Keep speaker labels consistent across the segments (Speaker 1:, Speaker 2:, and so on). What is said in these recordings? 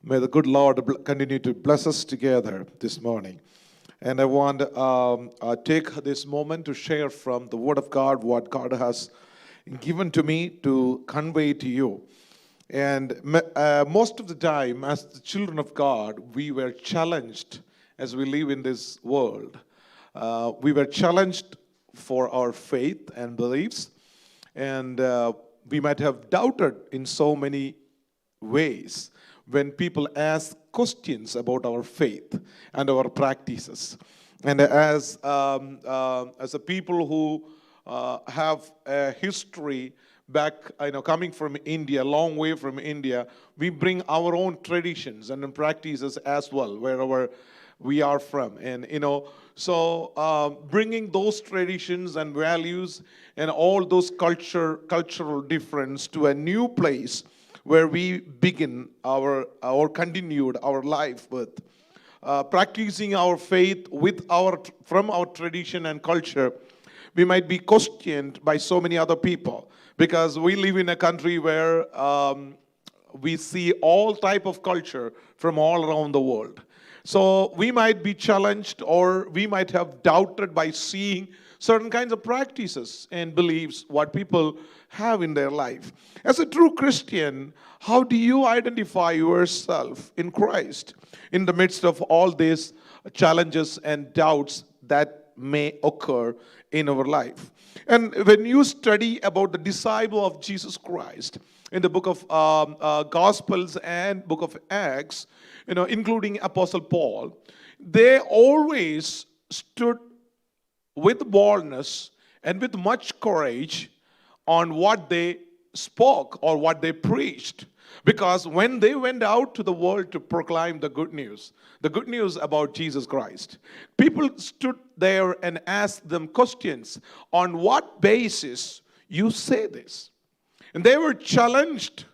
Speaker 1: May the good Lord continue to bless us together this morning. And I want to take this moment to share from the Word of God what God has given to me to convey to you. And most of the time, as the children of God, we were challenged as we live in this world. We were challenged for our faith and beliefs, and we might have doubted in so many ways when people ask questions about our faith and our practices. And as a people who have a history back, coming from India, long way from India, we bring our own traditions and practices as well, wherever we are from. And, so bringing those traditions and values and all those cultural difference to a new place where we begin our continued our life with practicing our faith from our tradition and culture. We might be questioned by so many other people because we live in a country where we see all type of culture from all around the world. So we might be challenged, or we might have doubted by seeing certain kinds of practices and beliefs what people have in their life. As a true Christian, how do you identify yourself in Christ in the midst of all these challenges and doubts that may occur in our life? And when you study about the disciple of Jesus Christ in the book of Gospels and book of Acts, including Apostle Paul, they always stood with boldness and with much courage on what they spoke or what they preached. Because when they went out to the world to proclaim the good news about Jesus Christ, people stood there and asked them questions. On what basis you say this? And they were challenged.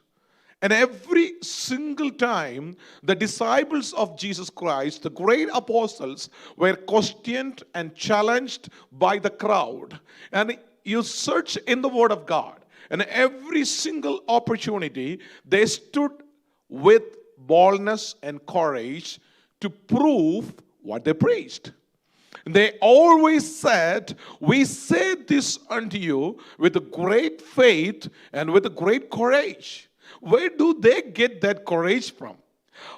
Speaker 1: And every single time, the disciples of Jesus Christ, the great apostles, were questioned and challenged by the crowd. And you search in the Word of God, and every single opportunity, they stood with boldness and courage to prove what they preached. And they always said, "We say this unto you with a great faith and with a great courage." Where do they get that courage from?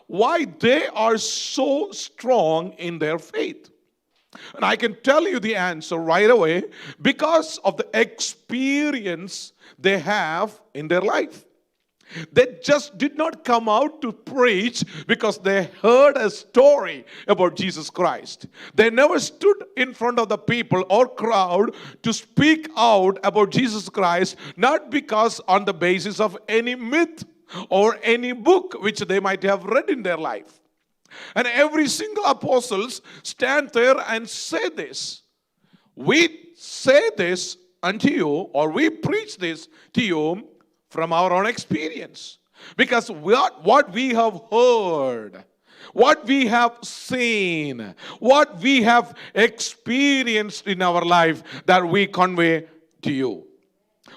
Speaker 1: Why they are so strong in their faith? And I can tell you the answer right away, because of the experience they have in their life. They just did not come out to preach because they heard a story about Jesus Christ. They never stood in front of the people or crowd to speak out about Jesus Christ, not because on the basis of any myth or any book which they might have read in their life. And every single apostles stand there and say this. We say this unto you, or we preach this to you from our own experience. Because what we have heard, what we have seen, what we have experienced in our life, that we convey to you.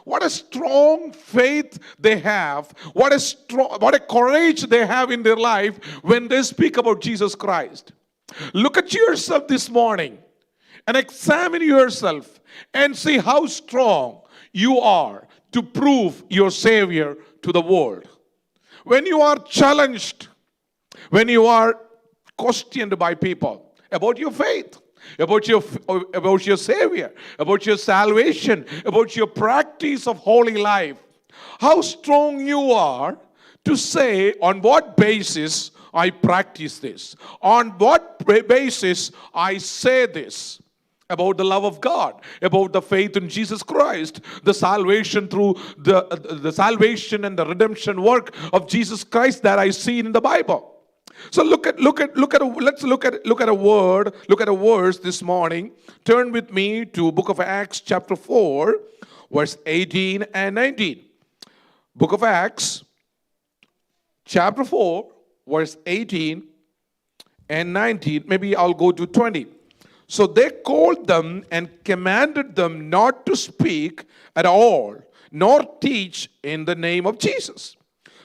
Speaker 1: What a strong faith they have. What a courage they have in their life when they speak about Jesus Christ. Look at yourself this morning and examine yourself and see how strong you are to prove your Savior to the world. When you are challenged, when you are questioned by people about your faith, about your Savior, about your salvation, about your practice of holy life, how strong you are to say, on what basis I practice this, on what basis I say this. About the love of God, about the faith in Jesus Christ, the salvation through the salvation and the redemption work of Jesus Christ that I see in the Bible. So let's look at a verse this morning. Turn with me to book of Acts chapter 4, verse 18 and 19. Book of Acts chapter 4, verse 18 and 19. Maybe I'll go to 20. So they called them and commanded them not to speak at all, nor teach in the name of Jesus.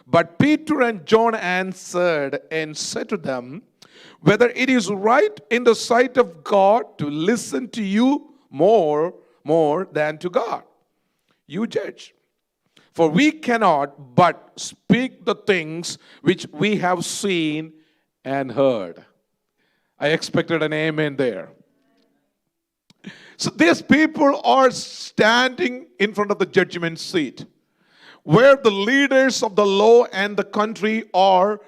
Speaker 1: But Peter and John answered and said to them, whether it is right in the sight of God to listen to you more than to God. You judge. For we cannot but speak the things which we have seen and heard. I expected an amen there. So these people are standing in front of the judgment seat, where the leaders of the law and the country are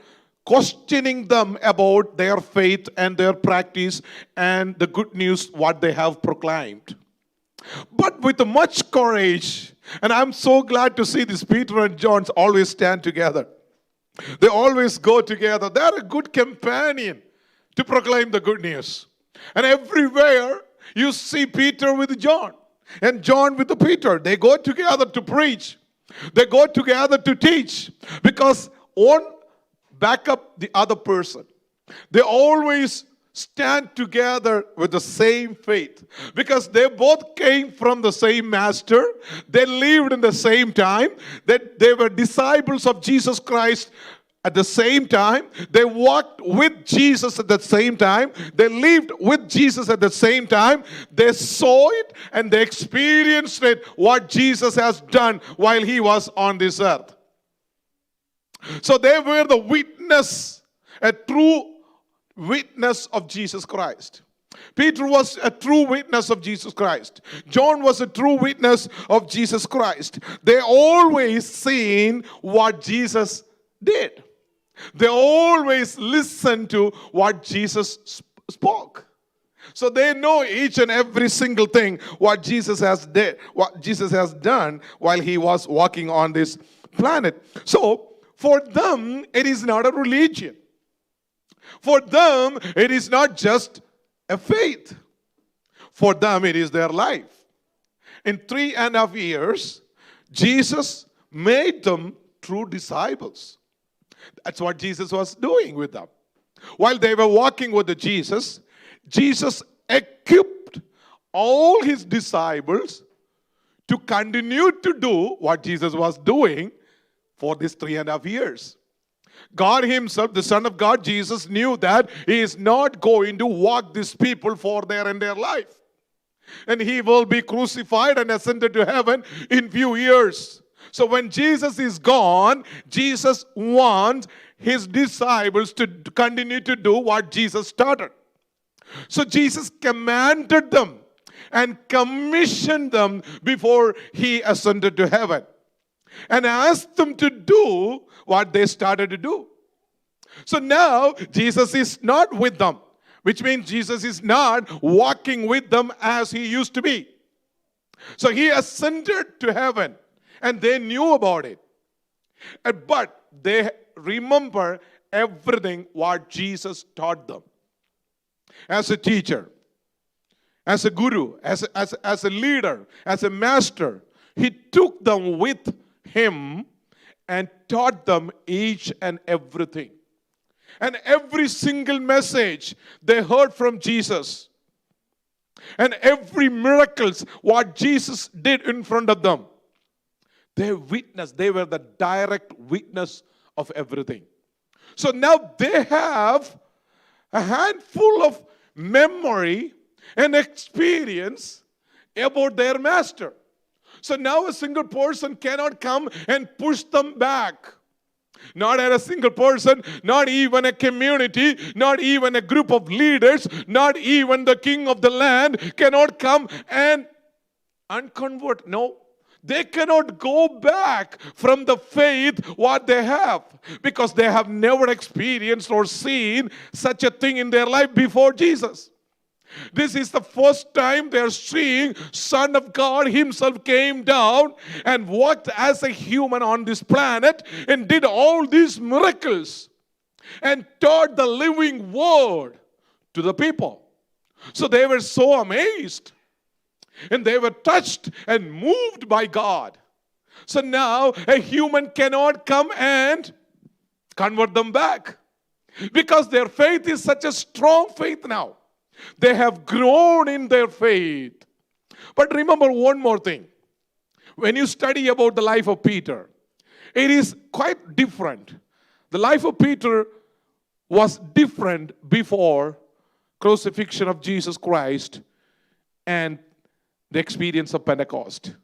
Speaker 1: questioning them about their faith and their practice and the good news what they have proclaimed. But with much courage, and I'm so glad to see this Peter and John always stand together. They always go together. They're a good companion to proclaim the good news. And everywhere you see Peter with John and John with Peter. They go together to preach. They go together to teach, because one back up the other person. They always stand together with the same faith, because they both came from the same master. They lived in the same time. They were disciples of Jesus Christ at the same time. They walked with Jesus at the same time. They lived with Jesus at the same time. They saw it and they experienced it, what Jesus has done while he was on this earth. So they were the witness, a true witness of Jesus Christ. Peter was a true witness of Jesus Christ. John was a true witness of Jesus Christ. They always seen what Jesus did. They always listened to what Jesus spoke. So they know each and every single thing what Jesus has done while he was walking on this planet. So for them, it is not a religion. For them, it is not just a faith. For them, it is their life. In 3.5 years, Jesus made them true disciples. That's what Jesus was doing with them. While they were walking with Jesus, Jesus equipped all his disciples to continue to do what Jesus was doing for these 3.5 years. God himself, the Son of God, Jesus, knew that he is not going to walk these people for their entire life. And he will be crucified and ascended to heaven in few years. So when Jesus is gone, Jesus wants his disciples to continue to do what Jesus started. So Jesus commanded them and commissioned them before he ascended to heaven, and asked them to do what they started to do. So now Jesus is not with them, which means Jesus is not walking with them as he used to be. So he ascended to heaven, and they knew about it. But they remember everything what Jesus taught them. As a teacher, as a guru, as a leader, as a master, he took them with him and taught them each and everything. And every single message they heard from Jesus, and every miracles what Jesus did in front of them, they witnessed. They were the direct witness of everything. So now they have a handful of memory and experience about their master. So now a single person cannot come and push them back. Not a single person, not even a community, not even a group of leaders, not even the king of the land cannot come and unconvert. No, they cannot go back from the faith what they have, because they have never experienced or seen such a thing in their life before Jesus. This is the first time they are seeing Son of God himself came down and walked as a human on this planet and did all these miracles and taught the living word to the people. So they were so amazed and they were touched and moved by God. So now a human cannot come and convert them back, because their faith is such a strong faith now. They have grown in their faith. But remember one more thing. When you study about the life of Peter, it is quite different. The life of Peter was different before crucifixion of Jesus Christ and the experience of Pentecost.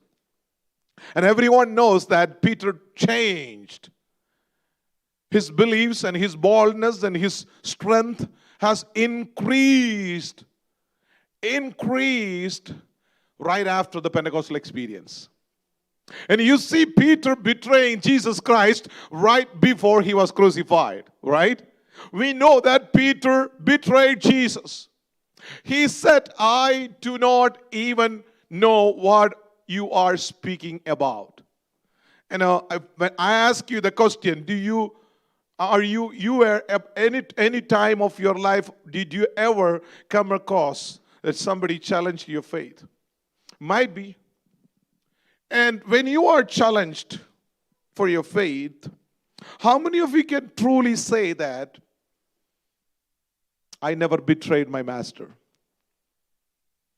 Speaker 1: And everyone knows that Peter changed. His beliefs and his boldness and his strength has increased right after the Pentecostal experience. And you see Peter betraying Jesus Christ right before he was crucified, right? We know that Peter betrayed Jesus. He said, I do not even know what you are speaking about. And when I ask you the question, at any time of your life, did you ever come across that somebody challenged your faith? Might be. And when you are challenged for your faith, how many of you can truly say that I never betrayed my master?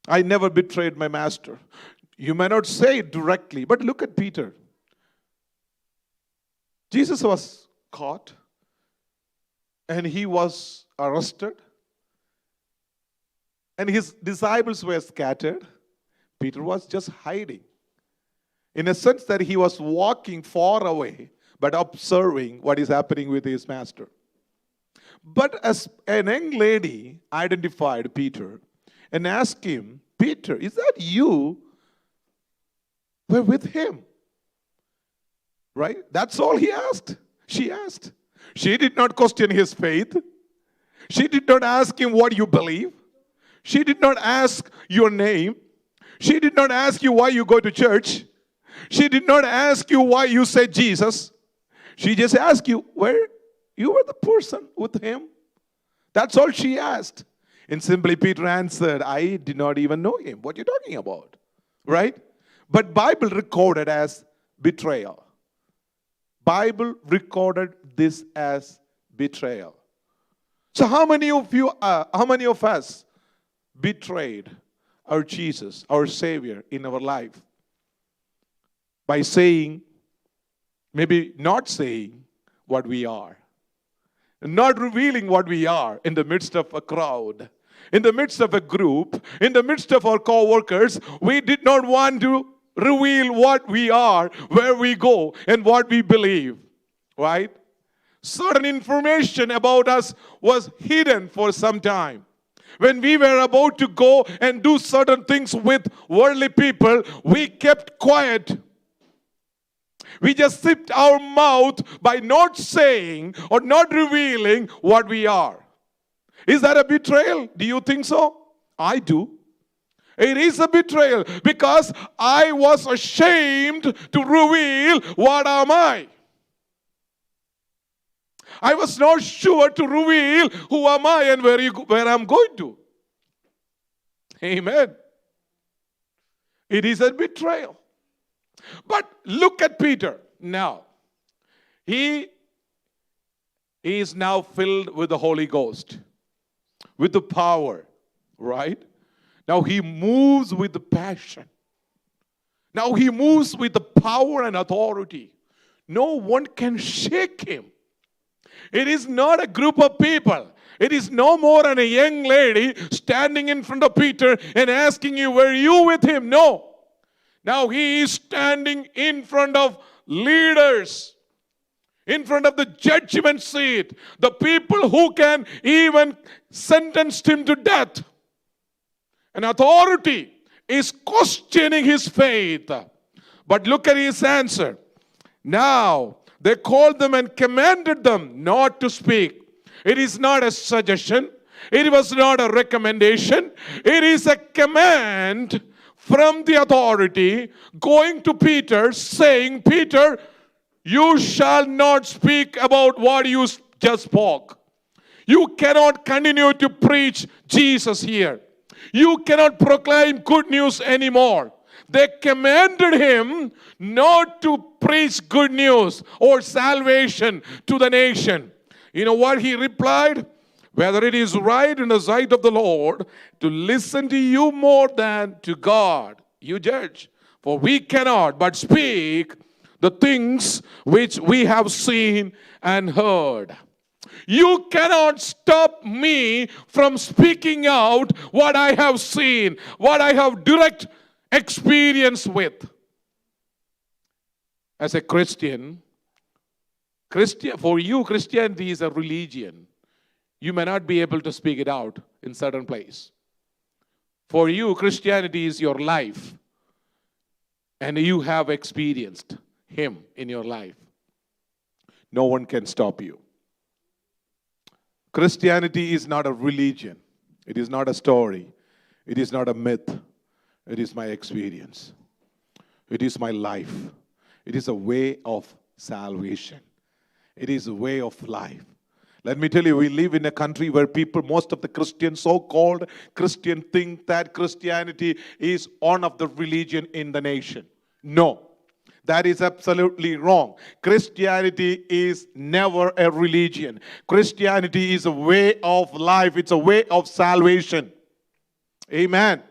Speaker 1: I never betrayed my master. You may not say it directly, but look at Peter. Jesus was caught and he was arrested and his disciples were scattered. Peter was just hiding. In a sense that he was walking far away, but observing what is happening with his master. But as a young lady identified Peter and asked him, Peter, is that you were with him? Right? That's all he asked. She asked. She did not question his faith. She did not ask him what you believe. She did not ask your name. She did not ask you why you go to church. She did not ask you why you say Jesus. She just asked you where you were the person with him. That's all she asked. And simply Peter answered, I did not even know him. What are you talking about? Right? But Bible recorded as betrayal. Bible recorded this as betrayal. So how many of us betrayed our Jesus, our Savior in our life? By saying, maybe not saying what we are. Not revealing what we are in the midst of a crowd, in the midst of a group, in the midst of our co-workers. We did not want to reveal what we are, where we go, and what we believe. Right? Certain information about us was hidden for some time. When we were about to go and do certain things with worldly people, we kept quiet. We just zipped our mouth by not saying or not revealing what we are. Is that a betrayal? Do you think so? I do. It is a betrayal because I was ashamed to reveal what am I. I was not sure to reveal who am I and where I'm going to. Amen. It is a betrayal. But look at Peter now. He is now filled with the Holy Ghost, with the power, right? Now he moves with the passion. Now he moves with the power and authority. No one can shake him. It is not a group of people. It is no more than a young lady standing in front of Peter and asking you, were you with him? No. Now he is standing in front of leaders, in front of the judgment seat, the people who can even sentence him to death. And authority is questioning his faith. But look at his answer. Now they called them and commanded them not to speak. It is not a suggestion. It was not a recommendation. It is a command from the authority going to Peter, saying, Peter, you shall not speak about what you just spoke. You cannot continue to preach Jesus here. You cannot proclaim good news anymore. They commanded him not to preach good news or salvation to the nation. You know what he replied? Whether it is right in the sight of the Lord to listen to you more than to God, you judge. For we cannot but speak the things which we have seen and heard. You cannot stop me from speaking out what I have seen, what I have direct experience with. As a Christian, for you, Christianity is a religion. You may not be able to speak it out in certain place. For you, Christianity is your life. And you have experienced Him in your life. No one can stop you. Christianity is not a religion. It is not a story. It is not a myth. It is my experience. It is my life. It is a way of salvation. It is a way of life. Let me tell you, we live in a country where most of the Christians, so-called Christian, think that Christianity is one of the religion in the nation. No, that is absolutely wrong. Christianity is never a religion. Christianity is a way of life. It's a way of salvation. Amen.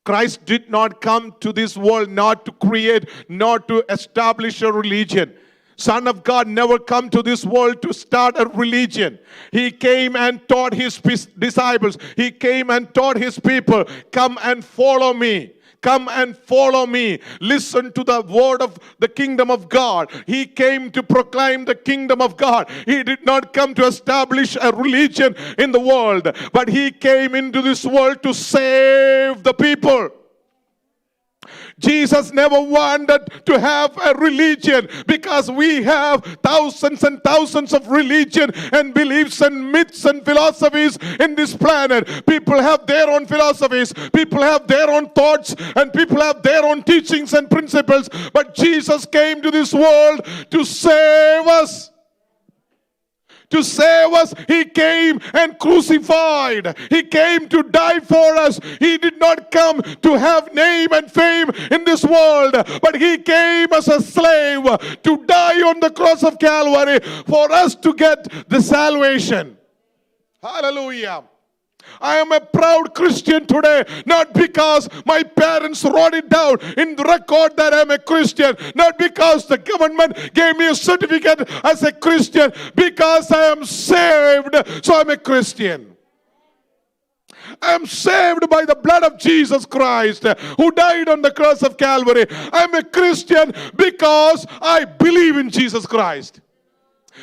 Speaker 1: Christ did not come to this world not to create, not to establish a religion. Son of God never come to this world to start a religion. He came and taught His disciples. He came and taught His people, come and follow me. Come and follow me. Listen to the word of the kingdom of God. He came to proclaim the kingdom of God. He did not come to establish a religion in the world, but He came into this world to save the people. Jesus never wanted to have a religion, because we have thousands and thousands of religion and beliefs and myths and philosophies in this planet. People have their own philosophies, people have their own thoughts, and people have their own teachings and principles. But Jesus came to this world to save us. To save us, He came and crucified. He came to die for us. He did not come to have name and fame in this world, but He came as a slave to die on the cross of Calvary for us to get the salvation. Hallelujah. I am a proud Christian today, not because my parents wrote it down in the record that I am a Christian, not because the government gave me a certificate as a Christian, because I am saved, so I am a Christian. I am saved by the blood of Jesus Christ, who died on the cross of Calvary. I am a Christian because I believe in Jesus Christ.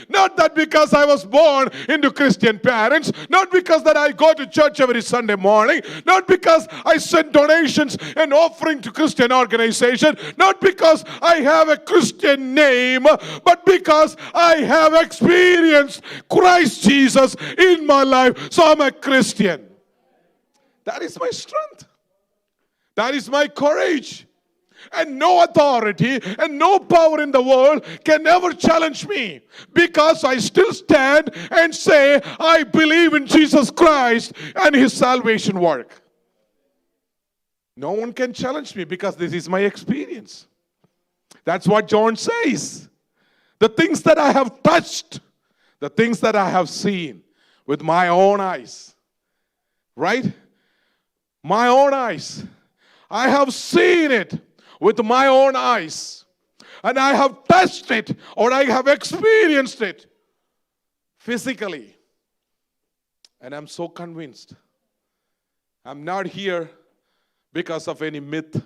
Speaker 1: Not that because I was born into Christian parents, not because that I go to church every Sunday morning, not because I send donations and offering to Christian organization, not because I have a Christian name, but because I have experienced Christ Jesus in my life, so I'm a Christian. That is my strength. That is my courage. And no authority and no power in the world can ever challenge me, because I still stand and say, I believe in Jesus Christ and His salvation work. No one can challenge me, because this is my experience. That's what John says. The things that I have touched, the things that I have seen with my own eyes. Right? My own eyes. I have seen it with my own eyes, and I have touched it, or I have experienced it physically. And I'm so convinced. I'm not here because of any myth,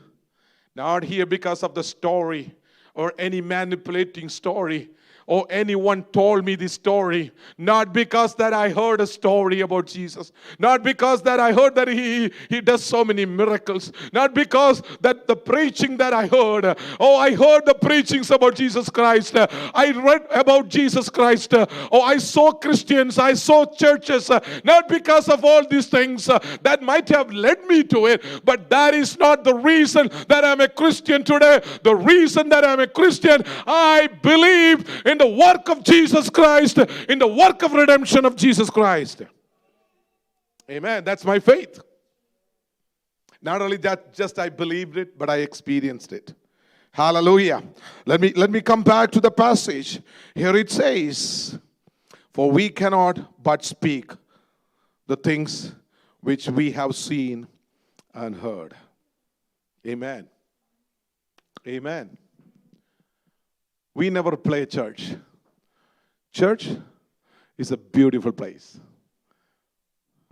Speaker 1: not here because of the story or any manipulating story, or anyone told me this story, not because that I heard a story about Jesus, not because that I heard that he does so many miracles, not because that the preaching that I heard, I heard the preachings about Jesus Christ, I read about Jesus Christ, I saw Christians, I saw churches, not because of all these things that might have led me to it, but that is not the reason that I'm a Christian today. The reason that I'm a Christian, I believe in the work of Jesus Christ, in the work of redemption of Jesus Christ. Amen. That's my faith. Not only that, just I believed it, but I experienced it. Hallelujah. Let me come back to the passage. Here it says, for we cannot but speak the things which we have seen and heard. Amen. Amen. We never play church. Church is a beautiful place.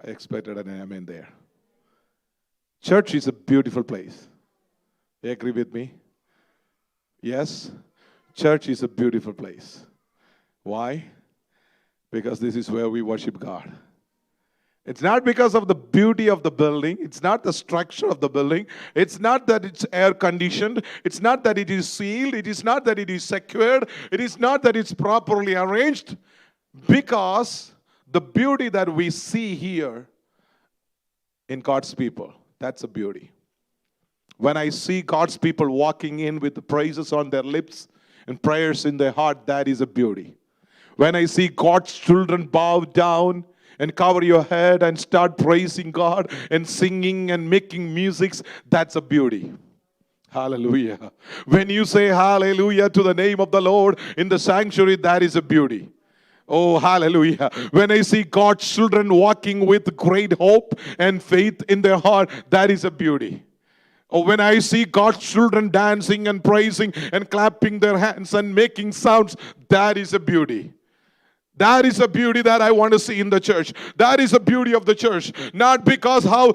Speaker 1: I expected an amen there. Church is a beautiful place. You agree with me? Yes? Church is a beautiful place. Why? Because this is where we worship God. It's not because of the beauty of the building. It's not the structure of the building. It's not that it's air conditioned. It's not that it is sealed. It is not that it is secured. It is not that it's properly arranged. Because the beauty that we see here in God's people, that's a beauty. When I see God's people walking in with the praises on their lips and prayers in their heart, that is a beauty. When I see God's children bow down and cover your head and start praising God and singing and making music, that's a beauty. Hallelujah. When you say hallelujah to the name of the Lord in the sanctuary, that is a beauty. Oh, hallelujah. When I see God's children walking with great hope and faith in their heart, that is a beauty. Or when I see God's children dancing and praising and clapping their hands and making sounds, that is a beauty. That is a beauty that I want to see in the church. That is the beauty of the church. Not because how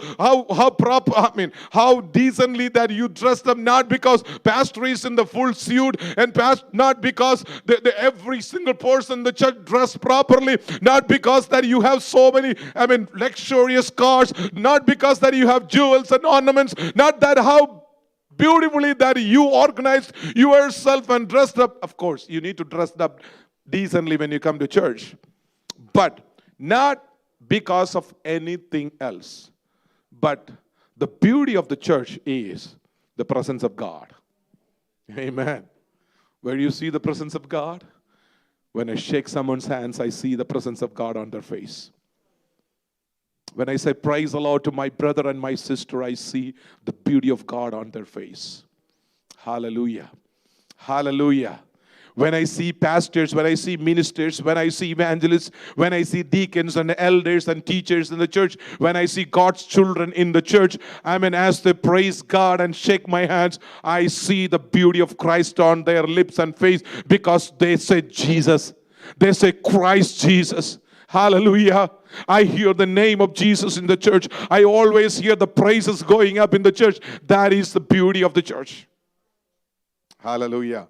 Speaker 1: decently that you dressed up. Not because pastor is in the full suit, and not because every single person in the church dressed properly. Not because that you have so many luxurious cars. Not because that you have jewels and ornaments. Not that how beautifully that you organized yourself and dressed up. Of course, you need to dress up decently when you come to church, but not because of anything else. But the beauty of the church is the presence of God. Amen. Where you see the presence of God? When I shake someone's hands, I see the presence of God on their face. When I say praise the Lord to my brother and my sister, I see the beauty of God on their face. Hallelujah. Hallelujah. When I see pastors, when I see ministers, when I see evangelists, when I see deacons and elders and teachers in the church, when I see God's children in the church, as they praise God and shake my hands, I see the beauty of Christ on their lips and face, because they say Jesus. They say Christ Jesus. Hallelujah. I hear the name of Jesus in the church. I always hear the praises going up in the church. That is the beauty of the church. Hallelujah.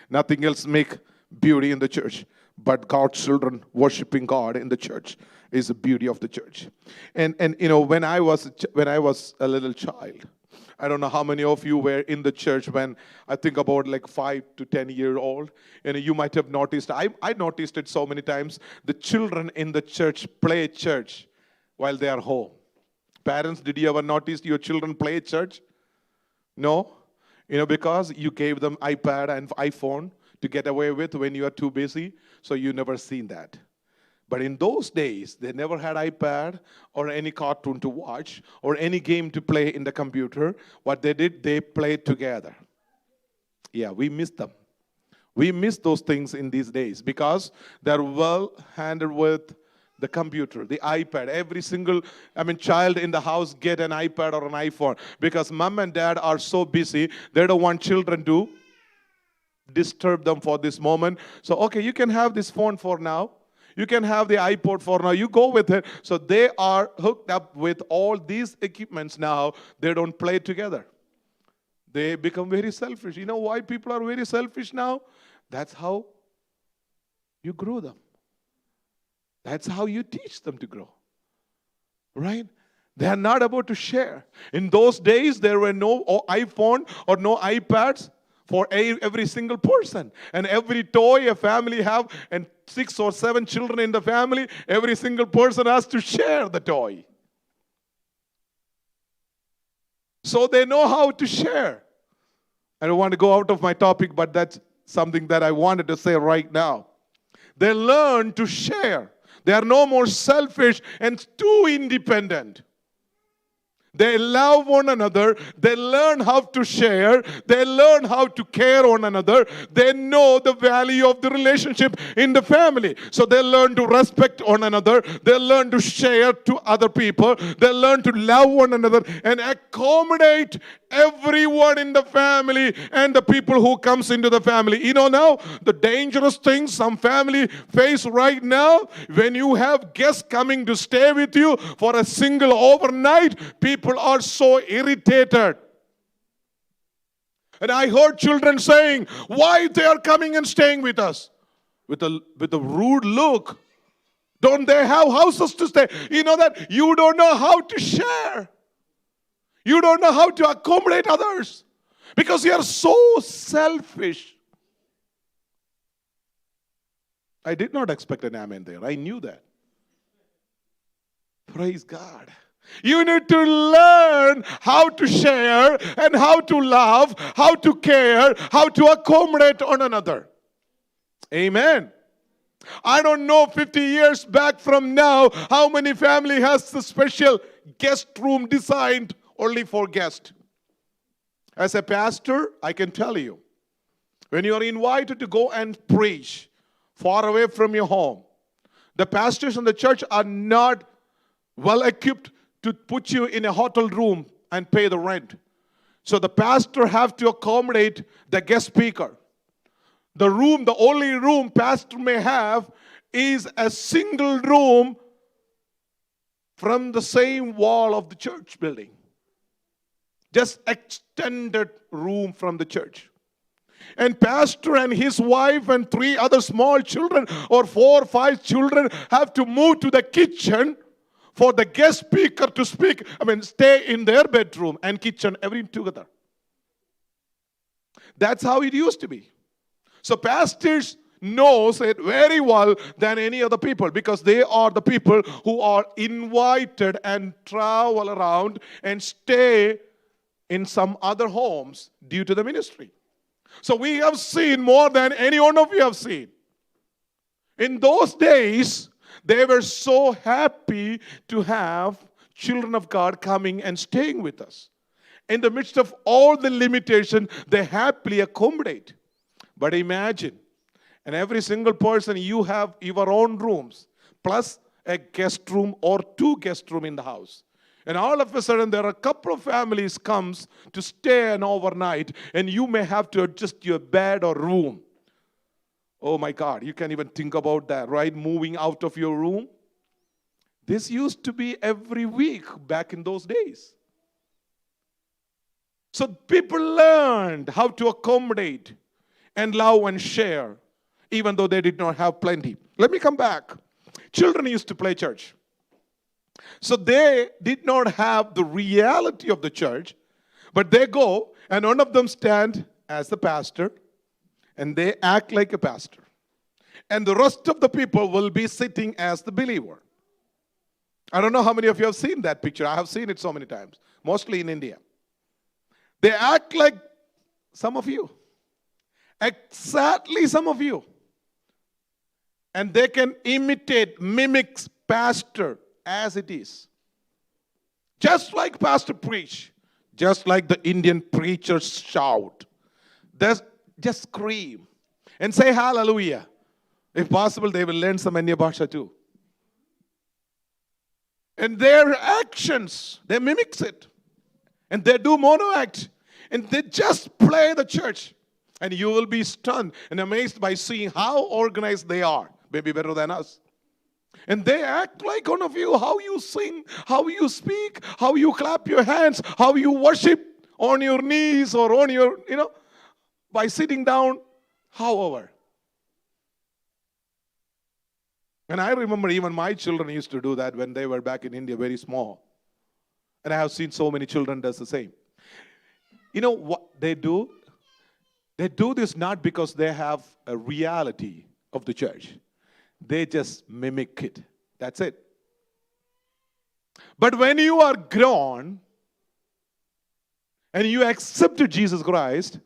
Speaker 1: Nothing else make beauty in the church, but God's children worshiping God in the church is the beauty of the church. And when I was a little child, I don't know how many of you were in the church when I think about like 5 to 10 year old. You might have noticed, I noticed it so many times, the children in the church play church while they are home. Parents, did you ever notice your children play church? No? Because you gave them iPad and iPhone to get away with when you are too busy, so you never seen that. But in those days, they never had iPad or any cartoon to watch or any game to play in the computer. What they did, they played together. Yeah, we miss them. We miss those things in these days because they're well handled with the computer, the iPad. Every single child in the house get an iPad or an iPhone because mom and dad are so busy. They don't want children to disturb them for this moment. So, okay, you can have this phone for now. You can have the iPod for now. You go with it. So they are hooked up with all these equipments now. They don't play together. They become very selfish. You know why people are very selfish now? That's how you grow them. That's how you teach them to grow, right? They are not about to share. In those days, there were no iPhone or no iPads for every single person. And every toy a family have, and 6 or 7 children in the family, every single person has to share the toy. So they know how to share. I don't want to go out of my topic, but that's something that I wanted to say right now. They learn to share. They are no more selfish and too independent. They love one another. They learn how to share. They learn how to care one another. They know the value of the relationship in the family. So they learn to respect one another. They learn to share to other people. They learn to love one another and accommodate everyone in the family and the people who comes into the family. You know now, the dangerous things some family face right now, when you have guests coming to stay with you for a single overnight, people are so irritated. And I heard children saying, why they are coming and staying with us? With a rude look. Don't they have houses to stay? You know that you don't know how to share. You don't know how to accommodate others because you are so selfish. I did not expect an amen there. I knew that. Praise God. You need to learn how to share and how to love, how to care, how to accommodate one another. Amen. I don't know 50 years back from now how many family has the special guest room designed only for guests. As a pastor, I can tell you, when you are invited to go and preach far away from your home, the pastors in the church are not well equipped to put you in a hotel room and pay the rent. So the pastor have to accommodate the guest speaker. The only room pastor may have is a single room from the same wall of the church building. Just extended room from the church. And pastor and his wife and 3 other small children or 4 or 5 children have to move to the kitchen for the guest speaker to stay in their bedroom and kitchen, everything together. That's how it used to be. So pastors knows it very well than any other people because they are the people who are invited and travel around and stay in some other homes due to the ministry. So we have seen more than any one of you have seen. In those days, they were so happy to have children of God coming and staying with us. In the midst of all the limitation, they happily accommodate. But imagine, and every single person, you have your own rooms, plus a guest room or 2 guest rooms in the house. And all of a sudden, there are a couple of families comes to stay an overnight, and you may have to adjust your bed or room. Oh my God, you can't even think about that, right? Moving out of your room. This used to be every week back in those days. So people learned how to accommodate and love and share, even though they did not have plenty. Let me come back. Children used to play church. So they did not have the reality of the church, but they go and one of them stand as the pastor and they act like a pastor. And the rest of the people will be sitting as the believer. I don't know how many of you have seen that picture. I have seen it so many times, mostly in India. They act like some of you. Exactly some of you. And they can mimic pastor as it is. Just like pastor preach, just like the Indian preachers shout, just scream and say hallelujah. If possible, they will learn some Anya Bhasha too. And their actions, they mimics it. And they do mono act. And they just play the church. And you will be stunned and amazed by seeing how organized they are. Maybe better than us. And they act like one of you, how you sing, how you speak, how you clap your hands, how you worship on your knees or on your, by sitting down, however. And I remember even my children used to do that when they were back in India, very small. And I have seen so many children does the same. You know what they do? They do this not because they have a reality of the church. They just mimic it. That's it. But when you are grown and you accepted Jesus Christ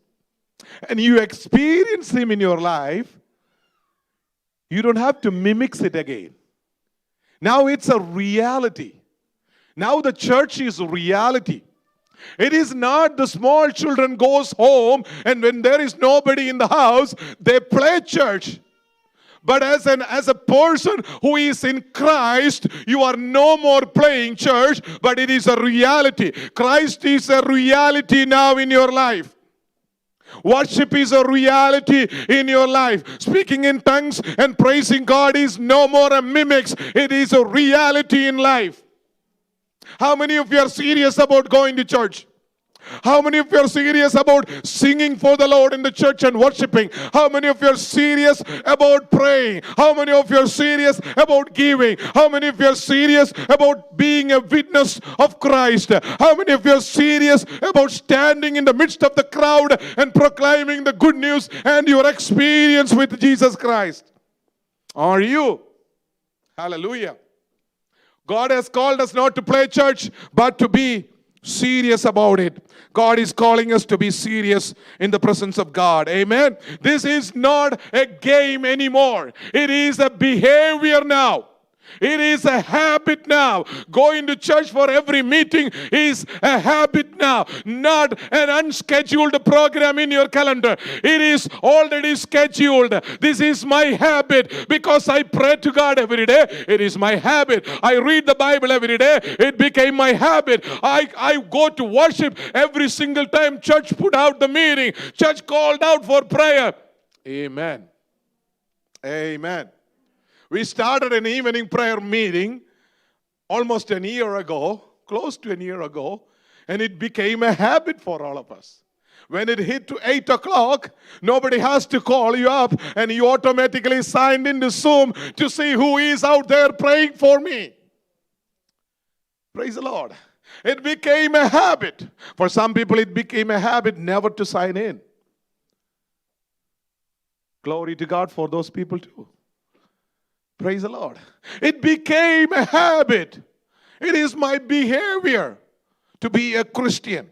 Speaker 1: and you experience Him in your life, you don't have to mimic it again. Now it's a reality. Now the church is reality. It is not the small children goes home and when there is nobody in the house, they play church. But as a person who is in Christ, you are no more playing church, but it is a reality. Christ is a reality now in your life. Worship is a reality in your life. Speaking in tongues and praising God is no more a mimics. It is a reality in life. How many of you are serious about going to church? How many of you are serious about singing for the Lord in the church and worshiping? How many of you are serious about praying? How many of you are serious about giving? How many of you are serious about being a witness of Christ? How many of you are serious about standing in the midst of the crowd and proclaiming the good news and your experience with Jesus Christ? Are you? Hallelujah. God has called us not to play church, but to be serious about it. God is calling us to be serious in the presence of God. Amen. This is not a game anymore. It is a behavior now. It is a habit now. Going to church for every meeting is a habit now. Not an unscheduled program in your calendar. It is already scheduled. This is my habit because I pray to God every day. It is my habit. I read the Bible every day. It became my habit. I go to worship every single time church put out the meeting. Church called out for prayer. Amen. Amen. We started an evening prayer meeting almost a year ago, close to a year ago, and it became a habit for all of us. When it hit to 8 o'clock, nobody has to call you up and you automatically signed into Zoom to see who is out there praying for me. Praise the Lord. It became a habit. For some people, it became a habit never to sign in. Glory to God for those people too. Praise the Lord. It became a habit. It is my behavior to be a Christian,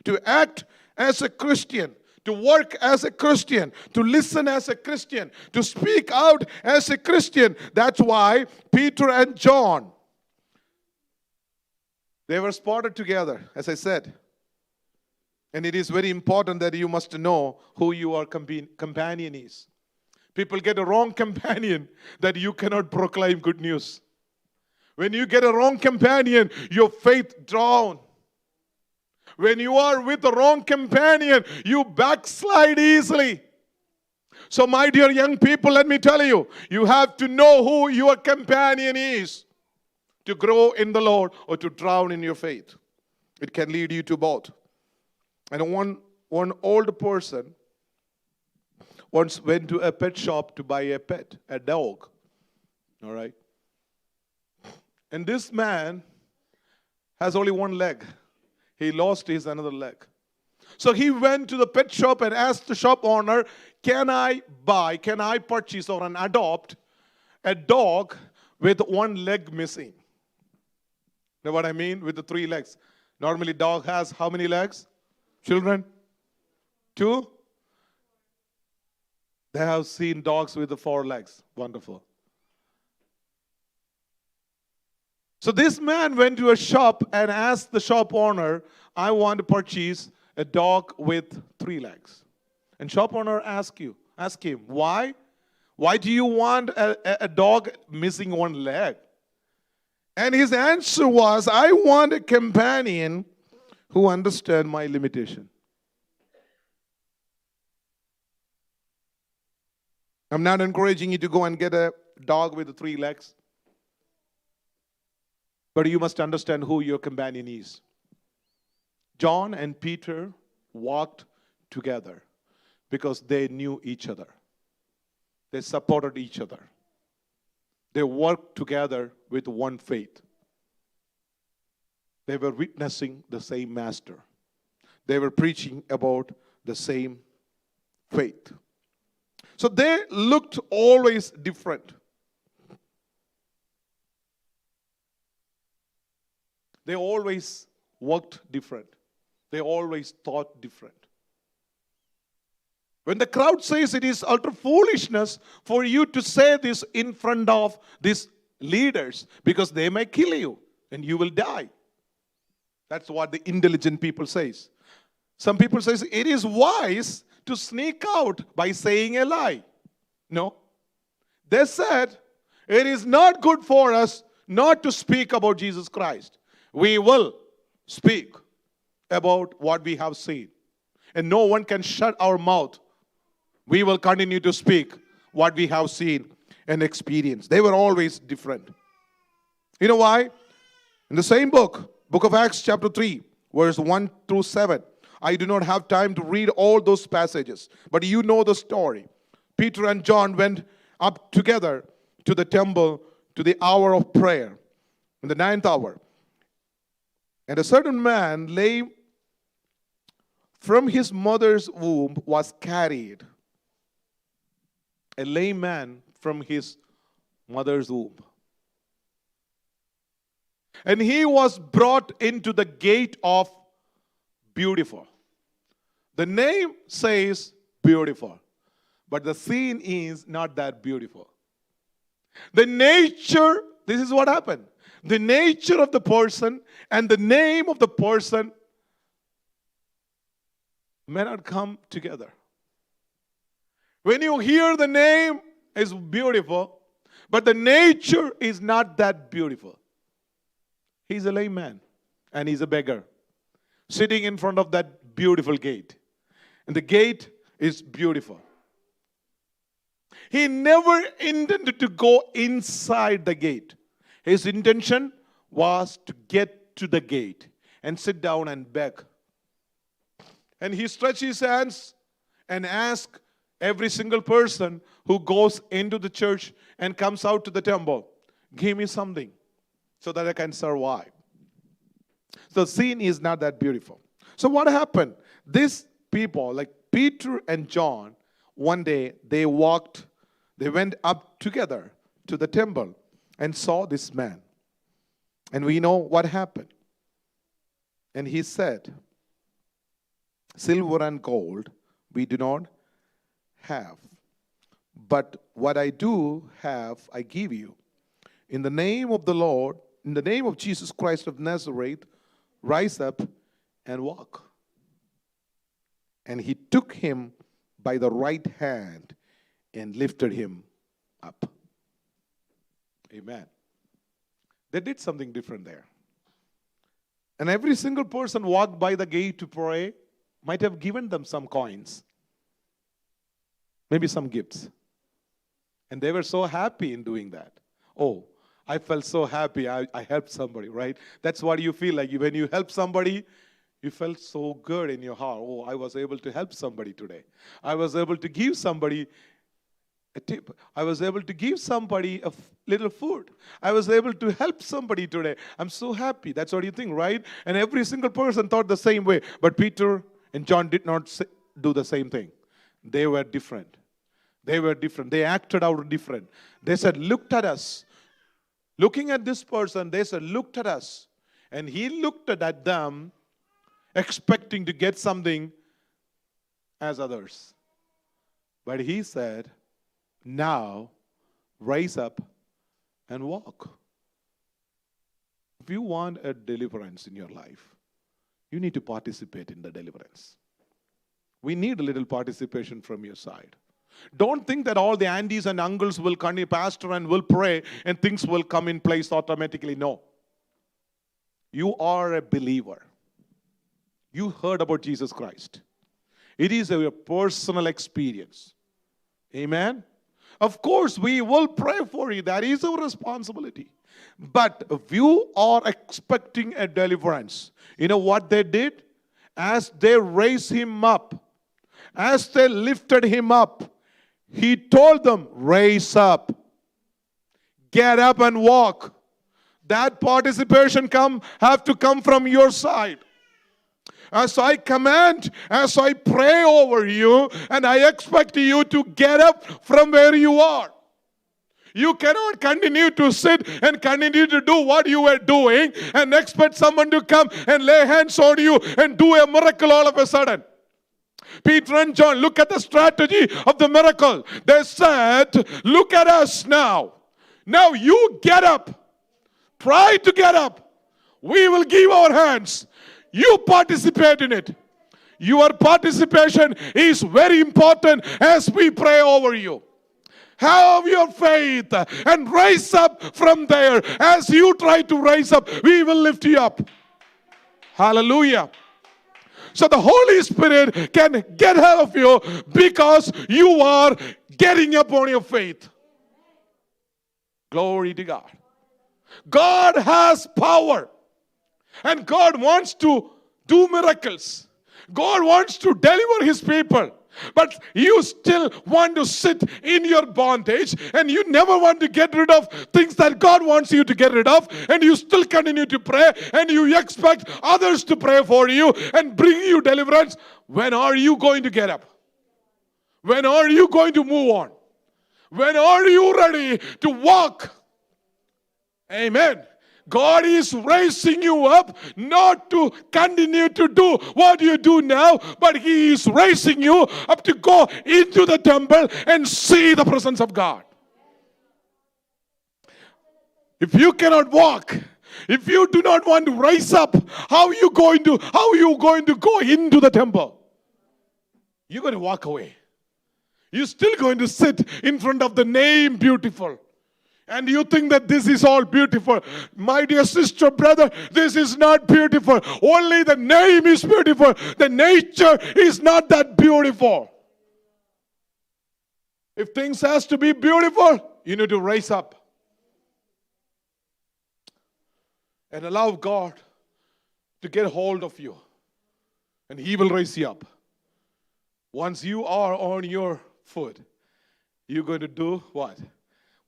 Speaker 1: to act as a Christian, to work as a Christian, to listen as a Christian, to speak out as a Christian. That's why Peter and John, they were spotted together, as I said. And it is very important that you must know who your companion is. People get a wrong companion that you cannot proclaim good news. When you get a wrong companion, your faith down. When you are with the wrong companion, you backslide easily. So my dear young people, let me tell you, you have to know who your companion is to grow in the Lord or to drown in your faith. It can lead you to both. And one old person once went to a pet shop to buy a pet, a dog. All right. And this man has only one leg. He lost his another leg. So he went to the pet shop and asked the shop owner, can I purchase or adopt a dog with one leg missing? Know what I mean? With the 3 legs. Normally dog has how many legs? Children? 2? They have seen dogs with the 4 legs. Wonderful. So this man went to a shop and asked the shop owner, I want to purchase a dog with 3 legs. And shop owner ask him, why? Why do you want a dog missing 1 leg? And his answer was, I want a companion who understands my limitation. I'm not encouraging you to go and get a dog with 3 legs. But you must understand who your companion is. John and Peter walked together because they knew each other. They supported each other. They worked together with one faith. They were witnessing the same master. They were preaching about the same faith. So they looked always different. They always worked different. They always thought different. When the crowd says it is utter foolishness for you to say this in front of these leaders because they may kill you and you will die. That's what the intelligent people says. Some people say it is wise to sneak out by saying a lie. No. They said it is not good for us not to speak about Jesus Christ. We will speak about what we have seen. And no one can shut our mouth. We will continue to speak what we have seen and experienced. They were always different. You know why? In the same book of Acts chapter 3, verse 1 through 7. I do not have time to read all those passages, but you know the story. Peter and John went up together to the temple to the hour of prayer, in the 9th hour. And a certain man lay from his mother's womb was carried. A lame man from his mother's womb. And he was brought into the gate of Beautiful. The name says beautiful, but the scene is not that beautiful. The nature, this is what happened. The nature of the person and the name of the person may not come together. When you hear the name is beautiful, but the nature is not that beautiful. He's a lame man and he's a beggar sitting in front of that beautiful gate. And the gate is beautiful. He never intended to go inside the gate. His intention was to get to the gate and sit down and beg. And he stretched his hands and asked every single person who goes into the church and comes out to the temple, give me something so that I can survive. The scene is not that beautiful. So what happened? These people, like Peter and John, one day they went up together to the temple and saw this man. And we know what happened. And he said, silver and gold we do not have, but what I do have I give you. In the name of the Lord, in the name of Jesus Christ of Nazareth, rise up and walk. And he took him by the right hand and lifted him up. Amen. They did something different there. And every single person walked by the gate to pray might have given them some coins, maybe some gifts. And they were so happy in doing that. Oh, I felt so happy I helped somebody, right? That's what you feel like. When you help somebody, you felt so good in your heart. Oh, I was able to help somebody today. I was able to give somebody a tip. I was able to give somebody a little food. I was able to help somebody today. I'm so happy. That's what you think, right? And every single person thought the same way. But Peter and John did not do the same thing. They were different. They were different. They acted out different. They said, looked at us. Looking at this person, they said, looked at us. And he looked at them, expecting to get something as others. But he said, now rise up and walk. If you want a deliverance in your life, you need to participate in the deliverance. We need a little participation from your side. Don't think that all the aunties and uncles will come to pastor and will pray and things will come in place automatically. No. You are a believer. You heard about Jesus Christ. It is a personal experience. Amen. Of course, we will pray for you. That is our responsibility. But if you are expecting a deliverance, you know what they did? As they raised him up, as they lifted him up, he told them, raise up, get up and walk. That participation have to come from your side. As I command, as I pray over you, and I expect you to get up from where you are. You cannot continue to sit and continue to do what you were doing and expect someone to come and lay hands on you and do a miracle all of a sudden. Peter and John, look at the strategy of the miracle. They said, look at us now. Now you get up. Try to get up. We will give our hands. You participate in it. Your participation is very important as we pray over you. Have your faith and rise up from there. As you try to rise up, we will lift you up. Hallelujah. So the Holy Spirit can get ahead of you because you are getting up on your faith. Glory to God. God has power. And God wants to do miracles. God wants to deliver His people. But you still want to sit in your bondage, and you never want to get rid of things that God wants you to get rid of, and you still continue to pray, and you expect others to pray for you and bring you deliverance. When are you going to get up? When are you going to move on? When are you ready to walk? Amen. God is raising you up not to continue to do what you do now, but He is raising you up to go into the temple and see the presence of God. If you cannot walk, if you do not want to rise up, how are you going to go into the temple? You're going to walk away. You're still going to sit in front of the name beautiful. And you think that this is all beautiful. My dear sister, brother, this is not beautiful. Only the name is beautiful. The nature is not that beautiful. If things has to be beautiful, you need to rise up. And allow God to get hold of you. And He will raise you up. Once you are on your foot, you're going to do what?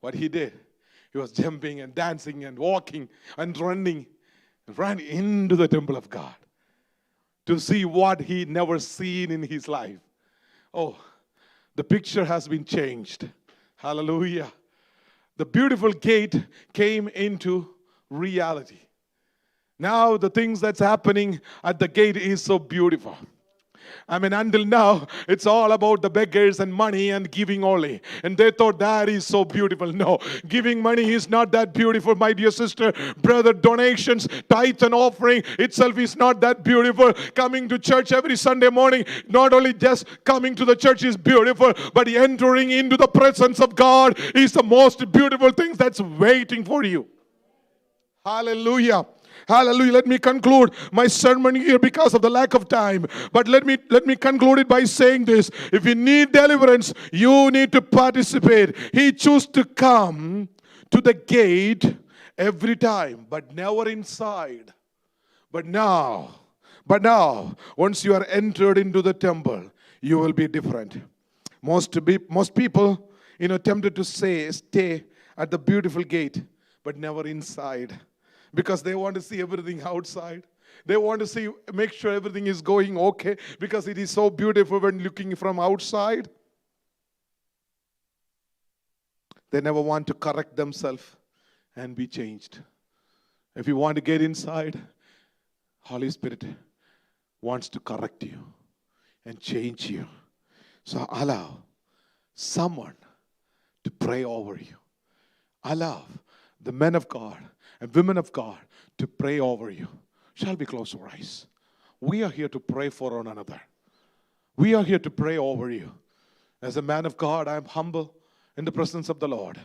Speaker 1: What He did. He was jumping and dancing and walking and running. Ran into the temple of God to see what he never seen in his life. Oh, the picture has been changed. Hallelujah. The beautiful gate came into reality. Now the things that's happening at the gate is so beautiful. I mean, until now, it's all about the beggars and money and giving only. And they thought that is so beautiful. No, giving money is not that beautiful, my dear sister, brother. Donations, tithe and offering itself is not that beautiful. Coming to church every Sunday morning, not only just coming to the church is beautiful, but entering into the presence of God is the most beautiful thing that's waiting for you. Hallelujah. Hallelujah. Let me conclude my sermon here because of the lack of time. But let me conclude it by saying this. If you need deliverance, you need to participate. He chose to come to the gate every time, but never inside. But now, once you are entered into the temple, you will be different. Most people, tempted to stay at the beautiful gate, but never inside. Because they want to see everything outside. They want to make sure everything is going okay. Because it is so beautiful when looking from outside. They never want to correct themselves and be changed. If you want to get inside, Holy Spirit wants to correct you and change you. So allow someone to pray over you. Allow the men of God and women of God to pray over you. Shall we close our eyes? We are here to pray for one another. We are here to pray over you. As a man of God, I am humble in the presence of the Lord.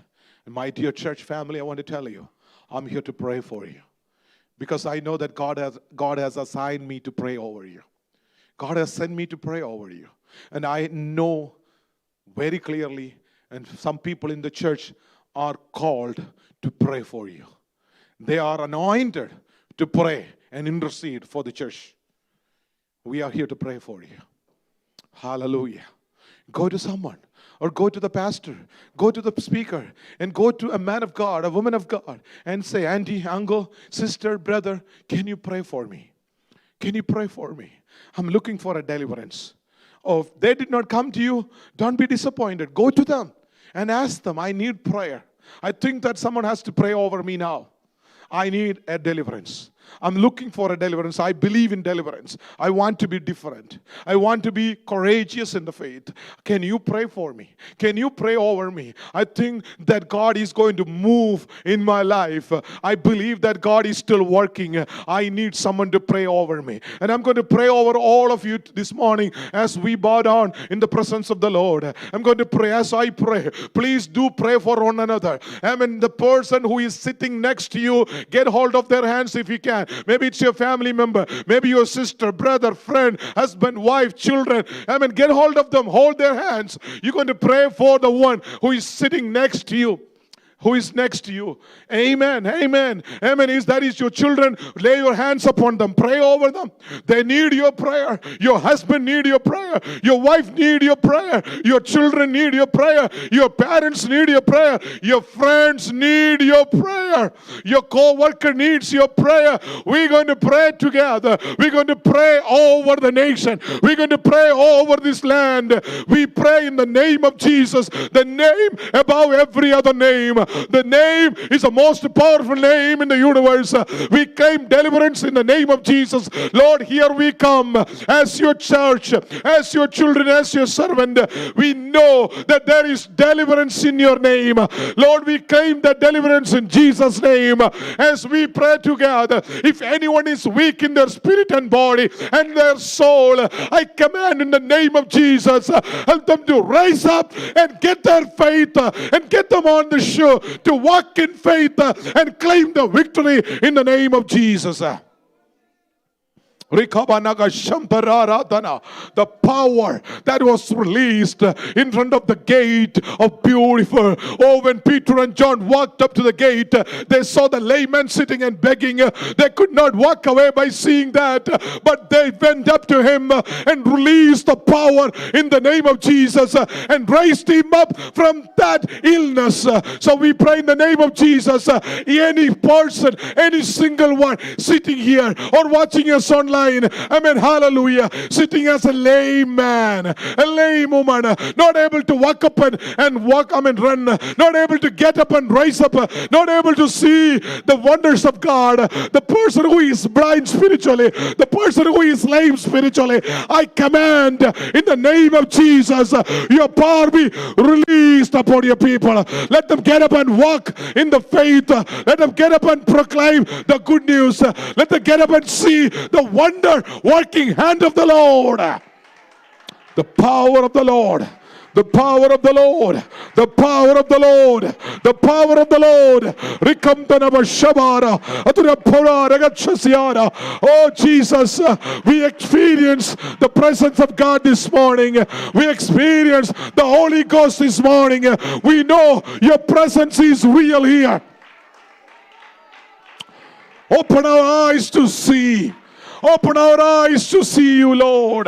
Speaker 1: And my dear church family, I want to tell you, I'm here to pray for you. Because I know that God has assigned me to pray over you. God has sent me to pray over you. And I know very clearly, and some people in the church are called to pray for you. They are anointed to pray and intercede for the church. We are here to pray for you. Hallelujah. Go to someone or go to the pastor, go to the speaker, and go to a man of God, a woman of God, and say, auntie, uncle, sister, brother, can you pray for me? Can you pray for me? I'm looking for a deliverance. Oh, if they did not come to you, don't be disappointed. Go to them and ask them, I need prayer. I think that someone has to pray over me now. I need a deliverance. I'm looking for a deliverance. I believe in deliverance. I want to be different. I want to be courageous in the faith. Can you pray for me? Can you pray over me? I think that God is going to move in my life. I believe that God is still working. I need someone to pray over me. And I'm going to pray over all of you this morning as we bow down in the presence of the Lord. I'm going to pray. As I pray, please do pray for one another. I mean, the person who is sitting next to you, get hold of their hands if you can. Maybe it's your family member, maybe your sister, brother, friend, husband, wife, children. I mean, get hold of them, hold their hands. You're going to pray for the one who is sitting next to you. Who is next to you. Amen, amen, amen. Is that is your children, lay your hands upon them, pray over them. They need your prayer. Your husband need your prayer. Your wife need your prayer. Your children need your prayer. Your parents need your prayer. Your friends need your prayer. Your co-worker needs your prayer. We're going to pray together. We're going to pray over the nation. We're going to pray over this land. We pray in the name of Jesus, the name above every other name. The name is the most powerful name in the universe. We claim deliverance in the name of Jesus. Lord, here we come as your church, as your children, as your servant. We know that there is deliverance in your name. Lord, we claim that deliverance in Jesus' name. As we pray together, if anyone is weak in their spirit and body and their soul, I command in the name of Jesus, help them to rise up and get their faith and get them on the show to walk in faith and claim the victory in the name of Jesus. The power that was released in front of the gate of Beautiful. Oh, when Peter and John walked up to the gate, they saw the layman sitting and begging. They could not walk away by seeing that, but they went up to him and released the power in the name of Jesus and raised him up from that illness. So we pray in the name of Jesus, any person, any single one sitting here or watching us online, amen, hallelujah, sitting as a lame man, a lame woman, not able to walk up and walk, run, not able to get up and rise up, not able to see the wonders of God, the person who is blind spiritually, the person who is lame spiritually, I command in the name of Jesus, your power be released upon your people. Let them get up and walk in the faith. Let them get up and proclaim the good news. Let them get up and see the wonder working hand of the Lord. The power of the Lord. The power of the Lord. The power of the Lord. The power of the Lord. Oh Jesus, we experience the presence of God this morning. We experience the Holy Ghost this morning. We know your presence is real here. Open our eyes to see. Open our eyes to see you, Lord.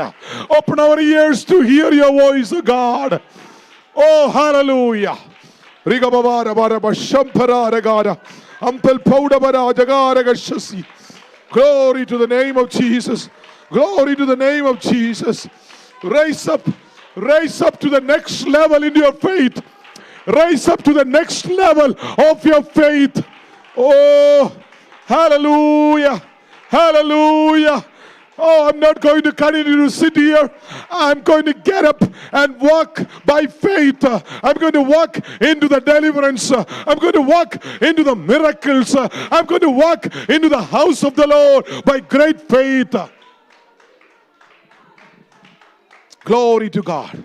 Speaker 1: Open our ears to hear your voice, God. Oh, hallelujah. Glory to the name of Jesus. Glory to the name of Jesus. Rise up to the next level in your faith. Rise up to the next level of your faith. Oh, hallelujah. Hallelujah. Oh, I'm not going to continue to sit here. I'm going to get up and walk by faith. I'm going to walk into the deliverance. I'm going to walk into the miracles. I'm going to walk into the house of the Lord by great faith. Glory to God.